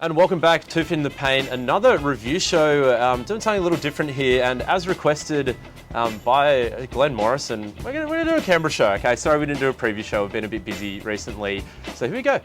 And welcome back to Toohey in the Paint, another review show, doing something a little different here, and as requested by Glenn Morison, we're going to do a Canberra show, okay? Sorry we didn't do a preview show, we've been a bit busy recently, so here we go.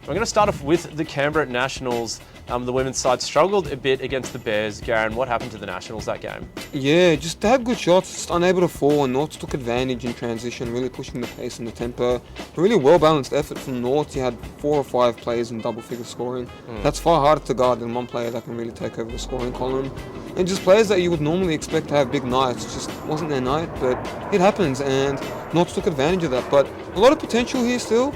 We're going to start off with the Canberra Nationals. The women's side struggled a bit against the Bears. Garen, what happened to the Nationals that game? Yeah, just they had good shots, just unable to fall, and North took advantage in transition, really pushing the pace and the tempo. A really well-balanced effort from North. You had 4 or 5 players in double-figure scoring. That's far harder to guard than one player that can really take over the scoring column. And just players that you would normally expect to have big nights, just wasn't their night, but it happens, and North took advantage of that. But a lot of potential here still.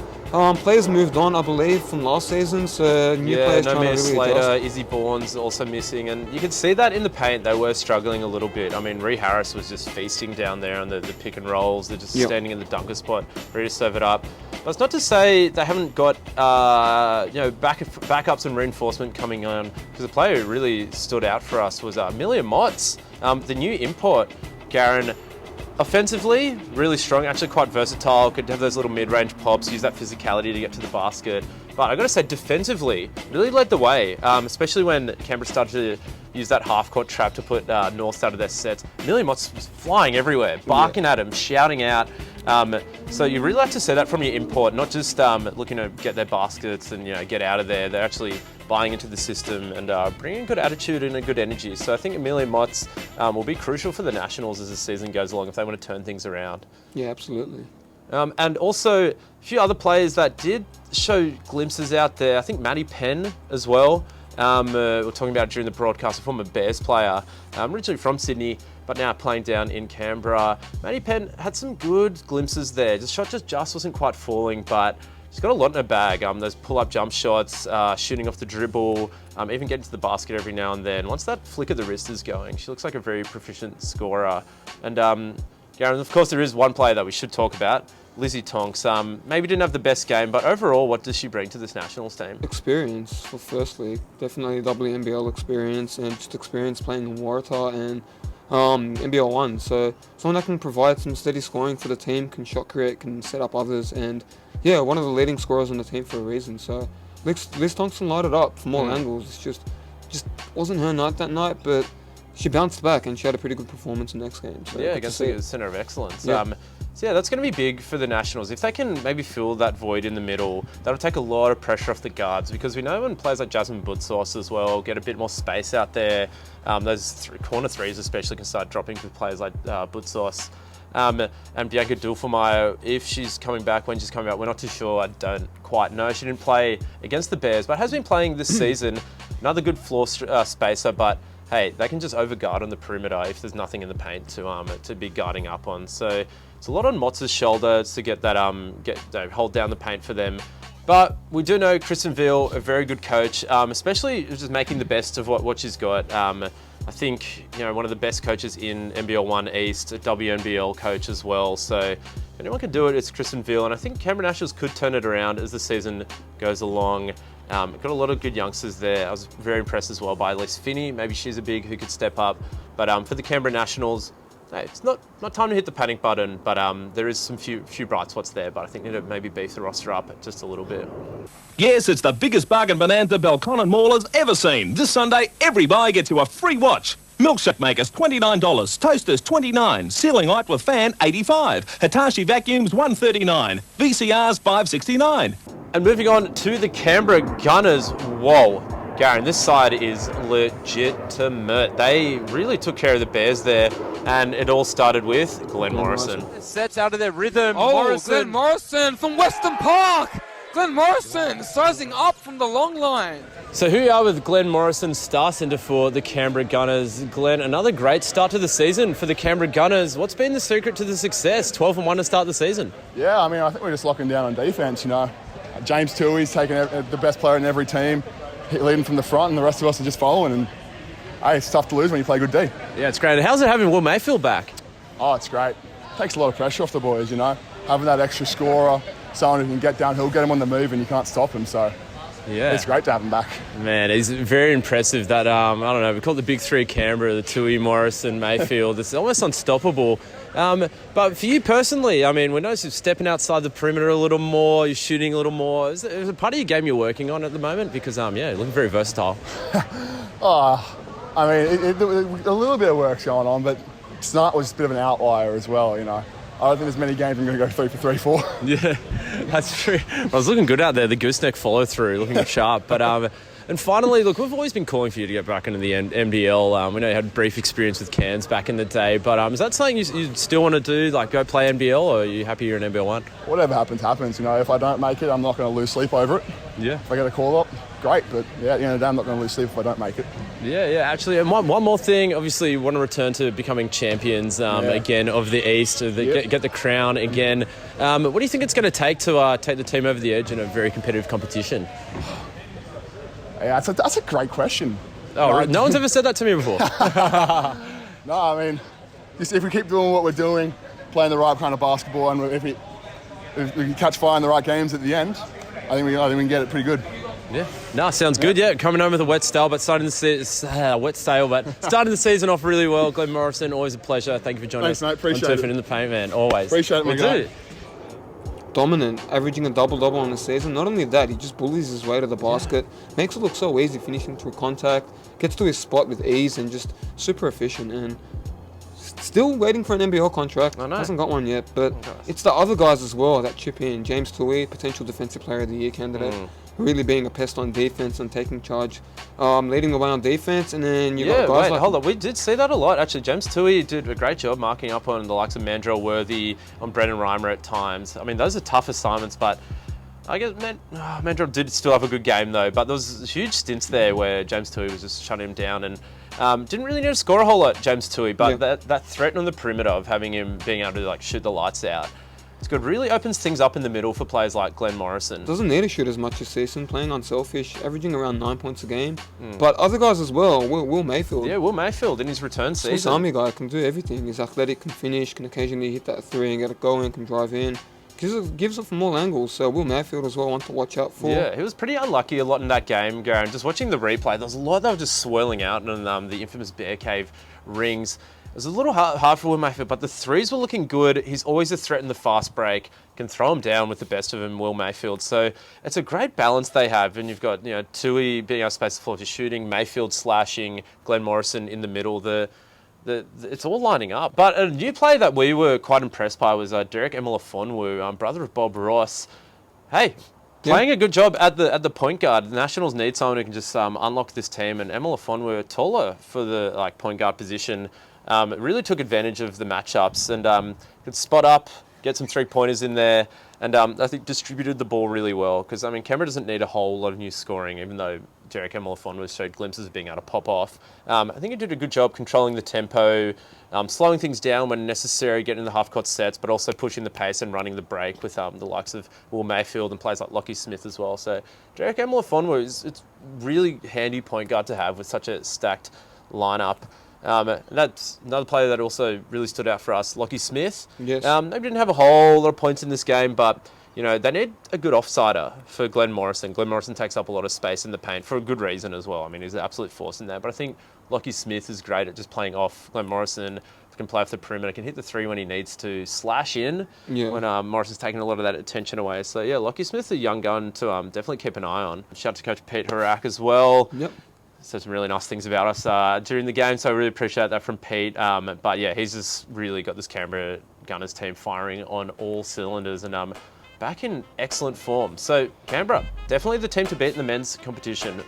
Players moved on, I believe, from last season, so new players trying to really Slater, adjust. Izzy Bourne's also missing, and you could see that in the paint. They were struggling a little bit. I mean, Ree Harris was just feasting down there on the pick and rolls. They're just standing in the dunker spot, ready to serve it up. But it's not to say they haven't got backups and reinforcement coming on, because the player who really stood out for us was Amelia Motz, the new import. Garen, offensively, really strong, actually quite versatile, could have those little mid-range pops, use that physicality to get to the basket. But I've got to say, defensively, really led the way, especially when Canberra started to use that half-court trap to put North out of their sets. Amelia Motz was flying everywhere, barking at him, shouting out. So you really like to see that from your import, not just looking to get their baskets and get out of there. They're actually buying into the system and bringing a good attitude and a good energy. So I think Amelia Motz will be crucial for the Nationals as the season goes along if they want to turn things around. Yeah, absolutely. And also a few other players that did show glimpses out there. I think Maddie Penn as well. We were talking about it during the broadcast, a former Bears player, originally from Sydney, but now playing down in Canberra. Maddie Penn had some good glimpses there. The shot just wasn't quite falling, but she's got a lot in her bag. Those pull-up jump shots, shooting off the dribble, even getting to the basket every now and then. Once that flick of the wrist is going, she looks like a very proficient scorer. And Garen, of course, there is one player that we should talk about, Lizzy Tonks. Maybe didn't have the best game, but overall, what does she bring to this Nationals team? Experience, well, firstly. Definitely WNBL experience, and just experience playing in Waratah and NBL 1. So someone that can provide some steady scoring for the team, can shot create, can set up others, and yeah, one of the leading scorers on the team for a reason. So Liz Thompson lighted up from all angles. It's just wasn't her night that night, but she bounced back and she had a pretty good performance in the next game. So yeah, against the Centre of Excellence. Yeah. So yeah, that's going to be big for the Nationals. If they can maybe fill that void in the middle, that'll take a lot of pressure off the guards, because we know when players like Jasmine Bootsauce as well get a bit more space out there, those corner threes especially can start dropping with players like Bootsauce. And Bianca Dulfermeyer, if she's coming back, when she's coming back, we're not too sure. I don't quite know. She didn't play against the Bears, but has been playing this season. Another good floor spacer, but hey, they can just overguard on the perimeter if there's nothing in the paint to be guarding up on. So it's a lot on Motz's shoulders to get that hold down the paint for them. But we do know Kristen Veal, a very good coach, especially just making the best of what she's got. I think one of the best coaches in NBL 1 East, a WNBL coach as well. So if anyone can do it, it's Kristen Veal, and I think Canberra Nationals could turn it around as the season goes along. Got a lot of good youngsters there. I was very impressed as well by Elise Finney. Maybe she's a big who could step up. But for the Canberra Nationals, hey, it's not time to hit the panic button, but there is some few bright spots there, but I think need to maybe beef the roster up just a little bit. Yes, it's the biggest bargain bonanza Belconnen Mall has ever seen. This Sunday, every buy gets you a free watch. Milkshake makers, $29. Toasters, $29. Ceiling light with fan, $85. Hitachi vacuums, $139. VCRs, $569. And moving on to the Canberra Gunners. Whoa, Garen, this side is legitimate. They really took care of the Bears there, and it all started with Glenn Morison. Sets out of their rhythm. Glenn Morison from Western Park. Glenn Morison sizing up from the long line. So here we are with Glenn Morison, star centre for the Canberra Gunners. Glenn, another great start to the season for the Canberra Gunners. What's been the secret to the success? 12-1 to start the season. Yeah, I mean, I think we're just locking down on defence, James Toohey's taking the best player in every team, leading from the front, and the rest of us are just following. And hey, it's tough to lose when you play good D. Yeah, it's great. How's it having Will Mayfield back? Oh, it's great. Takes a lot of pressure off the boys, Having that extra scorer, someone who can get downhill, get him on the move, and you can't stop him. So, Yeah. it's great to have him back. Man, he's very impressive. That, I don't know, we call it the big three Canberra, the Toohey, Morison, Mayfield. It's almost unstoppable. But for you personally, I mean, we notice you're stepping outside the perimeter a little more, you're shooting a little more. Is there a part of your game you're working on at the moment? Because, yeah, you're looking very versatile. I mean, a little bit of work's going on, but tonight was a bit of an outlier as well, you know. I don't think there's many games I'm going to go 3 for 3 for. Yeah, that's true. I was looking good out there, the gooseneck follow through, looking sharp. But and finally, look, we've always been calling for you to get back into the NBL. We know you had a brief experience with Cairns back in the day, but is that something you still want to do, like go play NBL, or are you happy you're in NBL 1? Whatever happens, happens. You know, if I don't make it, I'm not going to lose sleep over it. Yeah. If I get a call up, great, but yeah, at the end of the day, I'm not going to lose sleep if I don't make it. Yeah, actually. And one more thing, obviously you want to return to becoming champions again of the East, get the crown again. What do you think it's going to take to take the team over the edge in a very competitive competition? Yeah, that's a great question. Oh, no one's ever said that to me before. No, I mean, just if we keep doing what we're doing, playing the right kind of basketball, and if we can catch fire in the right games at the end, I think we can get it pretty good. Yeah. No, sounds good. Yeah, coming home with a wet sail, but starting the season off really well. Glenn Morison, always a pleasure. Thank you for joining us. Thanks, mate. Appreciate it. On Turfing in the Paint, man. Always. Appreciate it, my guy. Dominant, averaging a double-double on the season. Not only that, he just bullies his way to the basket, makes it look so easy, finishing through contact, gets to his spot with ease, and just super efficient. And still waiting for an NBL contract. I know. Hasn't got one yet, but it's the other guys as well that chip in. James Toohey, potential Defensive Player of the Year candidate, really being a pest on defense and taking charge, leading the way on defense. And then you got guys like... hold on. We did see that a lot, actually. James Toohey did a great job marking up on the likes of Mandrell Worthy, on Brendan Reimer at times. I mean, those are tough assignments, but I guess Mandrell did still have a good game, though. But there was huge stints there where James Toohey was just shutting him down, and didn't really need to score a whole lot, James Toohey, but that threat on the perimeter of having him being able to shoot the lights out, it's good. Really opens things up in the middle for players like Glenn Morison. Doesn't need to shoot as much this season, playing unselfish, averaging around 9 points a game. But other guys as well, Will Mayfield. Yeah, Will Mayfield in his return season. Swiss Army guy, can do everything. He's athletic, can finish, can occasionally hit that three and get it going, can drive in. Gives it from all angles, so Will Mayfield as well, one to watch out for. Yeah, he was pretty unlucky a lot in that game, Garen. Just watching the replay, there was a lot that were just swirling out in the infamous Bear Cave rings. It was a little hard for Will Mayfield, but the threes were looking good. He's always a threat in the fast break. Can throw him down with the best of them, Will Mayfield. So it's a great balance they have. And you've got Toohey being able to space the floor for shooting, Mayfield slashing, Glenn Morison in the middle. It's all lining up. But a new player that we were quite impressed by was Derek Emelafonwu, brother of Bob Ross. Hey, playing a good job at the point guard. The Nationals need someone who can just unlock this team. And Emelafonwu, taller for the point guard position, really took advantage of the matchups and could spot up, get some three-pointers in there, and I think distributed the ball really well. Because, I mean, Canberra doesn't need a whole lot of new scoring, even though Derek Emelafonwu showed glimpses of being able to pop off. I think he did a good job controlling the tempo, slowing things down when necessary, getting the half-court sets, but also pushing the pace and running the break with the likes of Will Mayfield and players like Lockie Smith as well. So Derek Emelafonwu it's really handy point guard to have with such a stacked lineup. That's another player that also really stood out for us, Lockie Smith. Yes. Maybe didn't have a whole lot of points in this game, but they need a good offsider for Glenn Morison. Glenn Morison takes up a lot of space in the paint for a good reason as well. I mean, he's an absolute force in there. But I think Lockie Smith is great at just playing off Glenn Morison, can play off the perimeter, can hit the three when he needs to, slash in when Morrison's taking a lot of that attention away. So, yeah, Lockie Smith's a young gun to definitely keep an eye on. Shout out to Coach Pete Harak as well. Yep. Said some really nice things about us during the game, so I really appreciate that from Pete. But yeah, he's just really got this Canberra Gunners team firing on all cylinders and back in excellent form. So Canberra, definitely the team to beat in the men's competition.